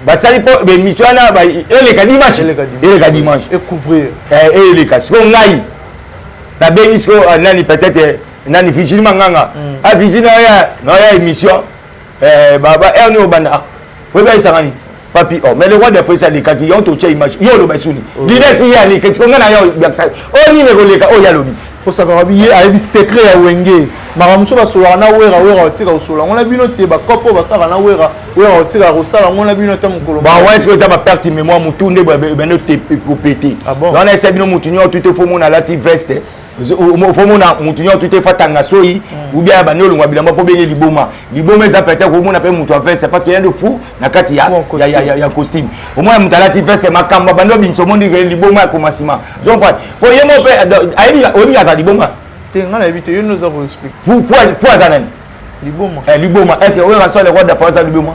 ba sali po bémission na ba ele ka dimanche. Et couvrir. Et les cas. Siko ngai. La bémission nani peut-être nani Virginie Manganga. A Virginie ya émission baba erni obanda. Oui ba isangani. Papi, oh, mais le roi de France a dit qu'il y a un touché image. Il y a le baissouni. L'idée c'est qu'il y a les questions. On a un numéro de cas. Oh, il y a lobby. Pour ça, il y a un secret à Wenge. Maramuso va sur la Wera, tira au sol. On a vu notre débat. Copo va s'arranger à Wera, tira au sol. On a vu notre moukolon. Bah, ouais, est-ce que ça va perdre mémoire, mon tour de notre pété. Ah bon? On a essayé de nous moutiner, tout est faux, mon a la veste. Faut mon moutunion tout est fait en soyi ou bien banol ou bien pour bien liboma ça peut être au monde appelle mouton veste parce qu'il y a de fou na kati ya costume au moins mutalati veste makamba bando bimso monde liboma commencement donc pour yemo pe ayi obi aza liboma te ngana éviter yo nous avons expliqué faut azanan liboma est-ce que on va sur le roi de France liboma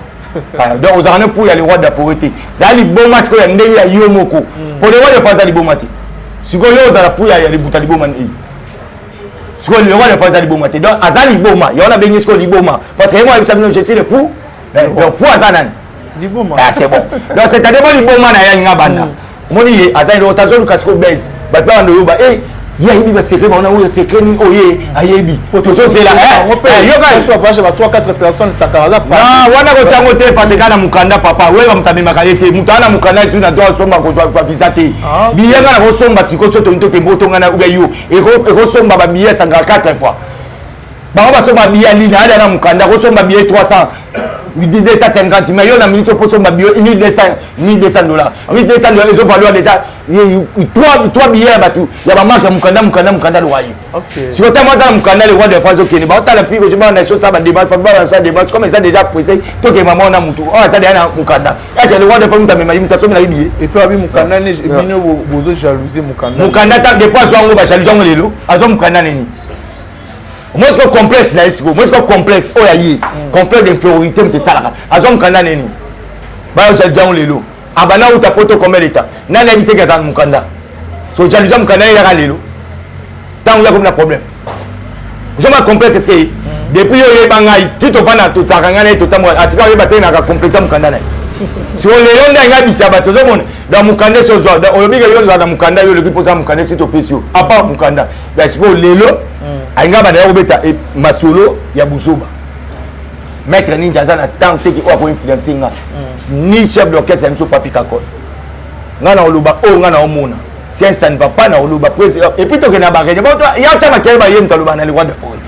donc aux arènes pour il y a le roi de Forêt ça liboma ce que y a ndenge ya yomoko pour le roi de France liboma ti siko yo za la fouya ya libuta liboma ni siko le roi de France liboma te donc azali liboma ya on a béni siko liboma parce que moi je suis le fou donc fou azanan liboma ah c'est bon donc c'est à dire liboma na ya ngabanda moni azali rotation du casco base ba ba ndo yoba il y a un secret, on a un secret, ayebi. Tout c'est là. Yoga, soit vache, 3-4 personnes, ça carasa pas. Ah, on a un parce que dans Mukanda, papa, ouais, on t'a mis ma qualité. Mutana Mukanda, c'est une adore, somba, qu'on soit visité. Bien, on a reçu ma psychose, ton toque, boton, on a oublié, et reçu ma billet 54 fois. Bah, on va se ma billet, l'île, à Mukanda, reçu ma billet 300. 250 mais on a mis pour son bio 1200 $. 1200 $, ils ont valu déjà 3 billets battu. Il y a maman Mukanda le royaume. OK. Si vous avez ça Mukanda le roi de France au Kenya, bah t'as la plus que je m'en ai sur ça débat pas ça débat comme ça déjà posé toi que maman on a mutu. Oh ça déjà Mukanda. Est-ce que le roi de France t'a même mutation la billet et puis abi Mukanda ne bino bozo jalouser Mukanda. Mukanda t'a des points sur ba jalouser ngolelo. Azo Mukanda nini. Moi c'est complexe là ici. Moi c'est complexe oh yayi. Complexe d'infériorité me ça là. Azo Mukanda nini. Ba jalouser ngolelo. Abana ou ta poto combien d'état. Na l'habité gazan Mukanda. So jalouser Mukanda ya lelo. Tant il y a comme le problème. Vous avez complexe est-ce que depuis yo bangai tout au fana tout takangana tout tamo atika yo batena ka complexe Mukanda na. Si on le londa nga bisaba to zo mon dans Mukanda so zo dans olobi ke yo za Mukanda yo le ki posa Mukanda si to pesio. Apa Mukanda. Parce que lelo ainga ba na obeta e masolo ya busoba. Maître ninja za na tant te ki o ko influencer nga. Ni chef d'orchestre nso papi kakol. Nga na oloba o nga na omona. Si ça ne va pas na oloba président et puis to ke na ba ke bon ya chama ke ba yem taloba na le roi de Forêt.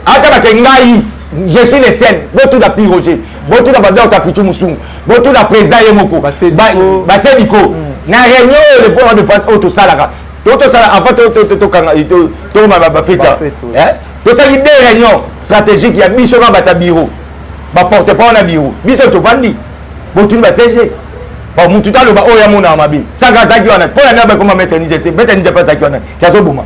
A chama ke ngai je suis les scènes botu da pi Roger botu da bador ta pichu musungu botu da président yemoko ba sebiko na réunion le roi de France auto salaka to sala en fait to kanga to ba feta to ça l'idée réunion stratégique ya biso ba bata bureau ba porte pas na bureau biso to vandi botu ba CG ba mututa lo ba oya mona mabi sanga zaki wana pour na ba comment mettre Niger pas zaki wana ya so boma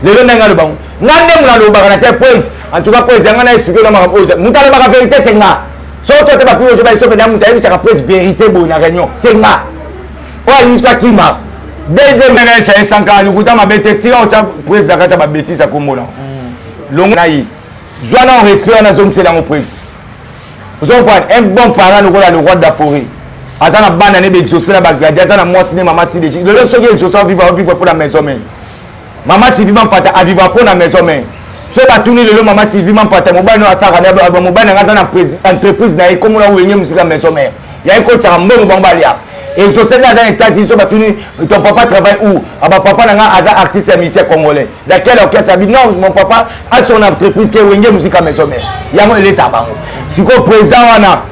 Le long n'a le bon. N'andem la lo bagana te prise. En tout cas prise ngana expliquer dans ma pose. Mutala ba vérité c'est nga. So toi te pas plus je vais so na mutala ça prise vérité bon na réunion. C'est nga. Ouais, il soit qui m'a. Deuxième année c'est 5 ans nous ma bête tira au prise da kata ba bêtise à Kombo là. Long naï. Joana on respect na zone c'est dans prise. Vous comprenez un bon parent nous le roi de la forêt. Azana bana ne be exaucer la bagade azana moi ciné maman si de le so qui exaucer vivre pour la maison même. Maman si vivant pata a vivre pour la maison même. So ba tourner le maman si vivant pata mobile no asaka na mobile na azana entreprise na comme na wenye musique la maison même. Il y a un côté en bon balia. Et exaucer dans les États-Unis so ba tourner ton papa travaille où? Aba papa na aza artiste et musicien congolais. Laquelle orchestre habite non mon papa a son entreprise qui wenye musique la maison même. Il y a moi les sabango. Si ko président wana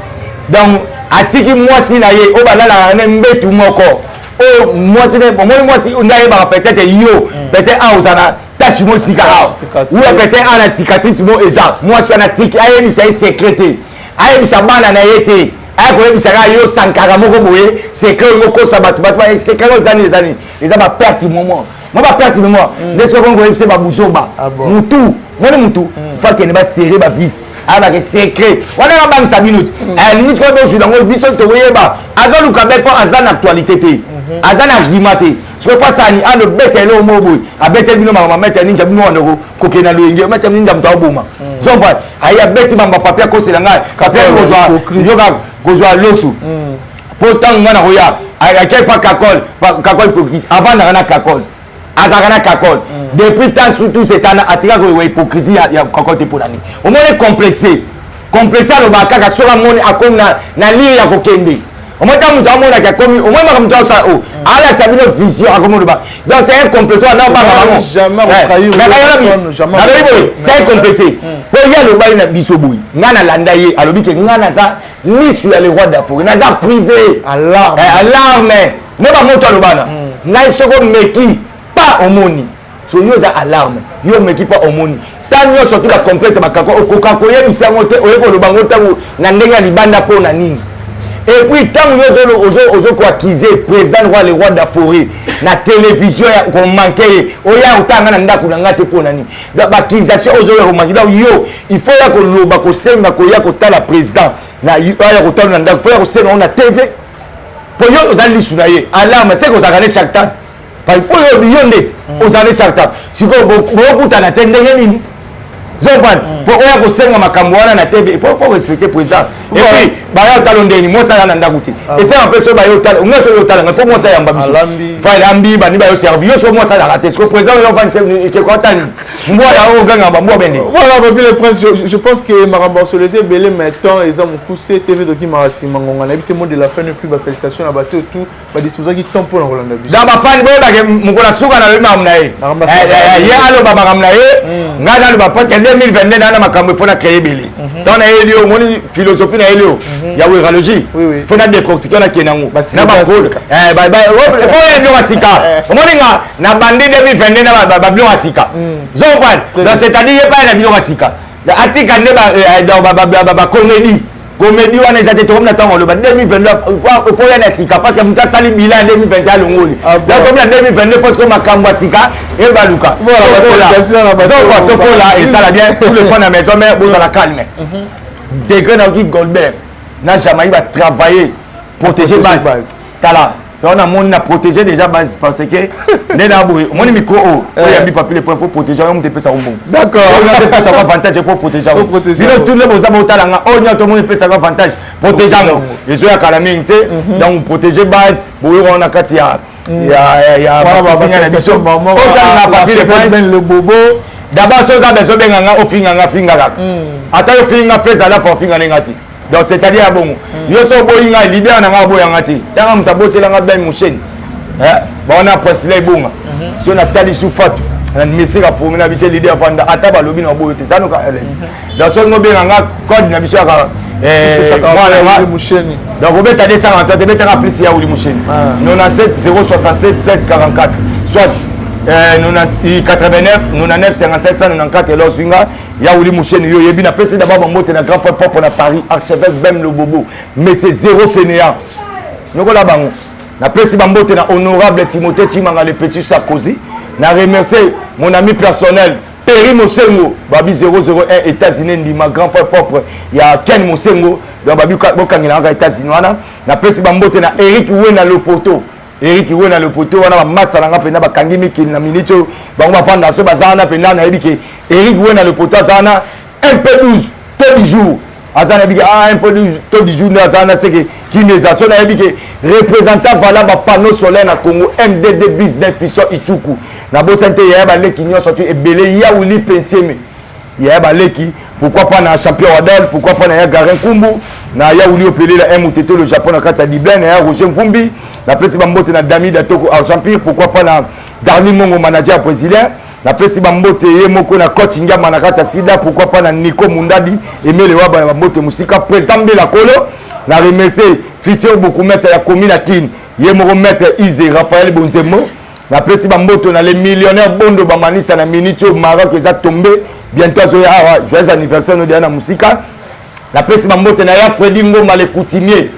donc atiki mwasi na ye o balala na mbetu moko o mwasi ne bon mwasi ndaye ba peut-être yo peut-être a osana tachi mo sika ou peut-être ana cicatrice mo eza mwasi na tiki aye mi sai secrété aye mi sabana na yete aye ko mi saka yo sankara moko boye secret moko sabatu batu secret ozani eza ba perte moment moi ba perte moment laisse ko ngo se ba buzoba mutu moni mutu faut que ne ba serrer ba vis avec secret on a bang sa minute ni ko do su dango biso to yeba azo luka be po azana actualité te azana rimate so fa sani ando bete no mobo abete bino mama mete ninja bino wandoko kokena loyenge mete ninja mtawoboma zomba aya beti mamba papia ko selanga kapia ko zo losu pourtant ngana roya aya kepa kakol avant na kakol azakana kakol depuis tant surtout c'est un atika ko hypocrisie ya kakol te ponani au moins complexé le bakaka sora moni akona na li ya kokende au moins tant muto mona ka komi au moins makamto sa o ala sabino vision akomo le ba donc c'est un complexé na ba ba jamais c'est un complexé pour y a le ba na bisoboui ngana landaye alobi ke ngana za ni sur le roi d'Afrique na za privé alarme ne ba moto le bana na isoko meki pas omoni so yo za alarme yo meki pas omoni tant yo surtout la complexe makako okoko ye bisango te oyeko lo bango tango na ndenga libanda po na nini et puis tant yo ozo ko accuser président roi le roi de la forêt na télévision ya ko manquer oya utanga na ndaku na ngate po na nini ba accusation ozo yo manquer yo il faut ya ko loba ko senga ko ya ko tala président na ya ko tala na ndaku faut ya ko senga na TV pour yo ozali sunaye alarme c'est que ozakane chaque temps par pour yo biyondet ozali chaque temps si ko bokuta na tendenge nini zompan pour oya ko senga makambo wana na TV pour respecter président et puis ba ya talondeni mo sala na ndakuti et c'est un peu so ba yo tala ngoso yo tala ngafo mo sala mbabiso fa lambi ba ni ba yo servi yo so mo sala raté ce que président yo van se ko tani mbo ya o ganga ba mbo bende voilà papi le prince je pense que makambo so les belé maintenant ils ont poussé TV doki marasi mangonga na bité mot de la fin ne plus ba salutation na bateau tout ba disposer qui temps pour na Rolanda biso da ba fan bo ba ke mukola suka na lema mna ye ye alo ba makamna ye ngada lo ba parce que 2022 na makambo il faut na créer belé dans na elio moni philosophie na elio ya wérologie faut na décortiquer na kenango na ba gol faut ya bien asika moni nga na bandi 2022 na ba bien asika zompan donc c'est-à-dire pas na bien asika atika ne ba comédie wana ezate to comme na tango le ba 2029 faut ya na sika parce que muta sali bilan 2021 longoli donc comme na 2022 parce que makambo sika et baluka voilà et ça la bien tout le fond na maison mais vous la calme degré na qui Goldberg na jamais va travailler protéger base tala on a mon protéger déjà base parce que les d'abord mon micro il y a mis papier pour protéger on te peut ça bon d'accord on te peut ça avantage pour protéger sinon tout le monde a talanga on y a tout le monde peut ça avantage protéger les yeux à calamité donc protéger base pour on a katia il y a le bobo d'abord ça besoin de au finga ata yo finga fait ça là pour finga ngati donc c'est-à-dire bon yo so boyinga leader na ngabo yangati tanga mutabotela ngabe musheni ba on a précisé bonga si on a tali soufatu na mesika formula bité leader vanda ata ba lobi na boyote ça no ka LS donc so ngobe nga code na biso ka musheni donc obeta 243 te beta plus ya uli musheni 97 067 16 44 soit 89 99 57 194 et l'Oswinga Yaouli Mouchen yo yebi na pesi d'abord bombote na grand frère propre na Paris archevêque Bem le Bobo mais c'est zéro fainéant noko la bango na pesi bombote na honorable Timothée Chimanga le petit Sarkozy Na remercier mon ami personnel Perry Mosengo, Babi 001 États-Unis, Ndima grand frère propre. Il y a Ken Mosengo, donc Babi Bokangina aux États-Unis. Na pesi bambote na Eric Wena Lopoto. Eric Wena Lopoto, on a massa na pena bakangi miki na minito. Bango bafanda so bazana pena na ebike. Eric Wena Lopoto azana un peu 12 tous les jours. Azana bika un peu 12 tous les jours azana c'est que qui les a so na ebike représentant valable panneau solaire na Congo MDD business fiso ituku. Na bosante ya ba leki nyo surtout ebele ya wuli penseme. Ya ba leki pourquoi pas na champion Wadal, pourquoi pas na ya Garin Kumbu, na ya wuli opelé la MTT le Japon na kata Diblen na ya Roger Mvumbi, na pesi bambote na Dami Datoko Argentine, pourquoi pas na Darni Mongo manager brésilien, na pesi bambote ye moko na coach Ngama na kata Sida, pourquoi pas na Nico Mundadi, Emile Waba bambote musika président Bela Kolo, na remercier futur beaucoup messa ya commune à Kin, ye moko maître Izé Raphaël Bonzemo. Na pesi bamboto na les millionnaires bondo bamanisa na minito Maroc eza tombé bientôt zoya joyeux anniversaire no diana musika. Na pesi bamboto na ya Freddy Ngoma les coutumiers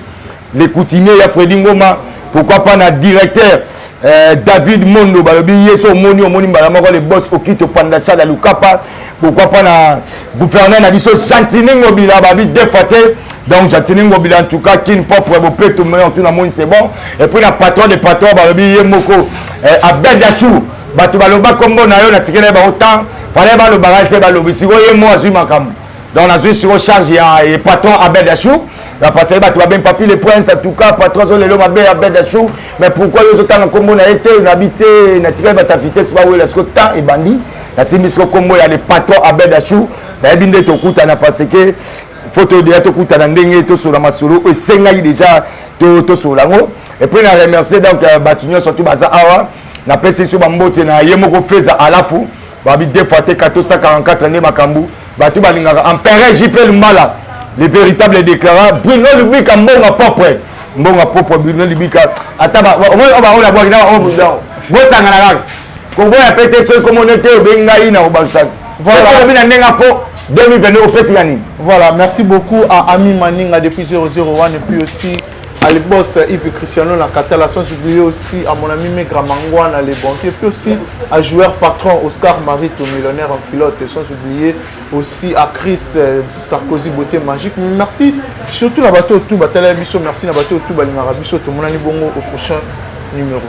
ya Freddy Ngoma, pourquoi pas na directeur David Mondo balobi yeso moni balamoko les boss okito pandacha la lukapa, pourquoi pas na gouverneur na biso Chantini Ngobila babi défaté. Donc Chantini Ngobila en tout cas qui ne pas pour peu tout mais tout na monde c'est bon. Et puis la patron de patron balobi yemoko Abed Achou batu baloba kombo na yo na tikele ba autant fallait ba lo bagage ba lobi siko ye mo azui makam. Donc na zui sur charge ya et patron Abed Achou. La passer batu ba ben papi les princes en tout cas patron zo lelo ba Abed Achou, mais pourquoi yo autant na kombo na été na habité na tikele ba ta vitesse ba we la skota et bandi. La simisko kombo ya le patron Abed Achou, ba binde to kuta na parce que photo de to kuta na ndenge to sur la masolo et senga déjà to sur la ngo. Et puis on a remercié donc Batunyo surtout baza awa na pesi sur bambote na yemoko feza alafu babi défaté 444 ne makambu batu balingaka empereur JP Lumbala le véritable déclarant Bruno Lubika mbonga propre Bruno Lubika ataba on a boire na bo sangana kaka kongo ya pété so communauté bengai na obansa voilà bina nenga fo 2022 au Pessigani. Voilà, merci beaucoup à Ami Maninga depuis 001 et puis aussi à le boss Yves Cristiano la Catala, sans oublier aussi à mon ami Megra Mangouan à les banquiers, puis aussi à joueur patron Oscar Marie, ton millionnaire en pilote, sans oublier aussi à Chris Sarkozy Beauté Magique. Merci surtout la bateau tout Batala Bisso, merci la bateau tout Balinga Bisso, tout mon ami Bongo au prochain numéro.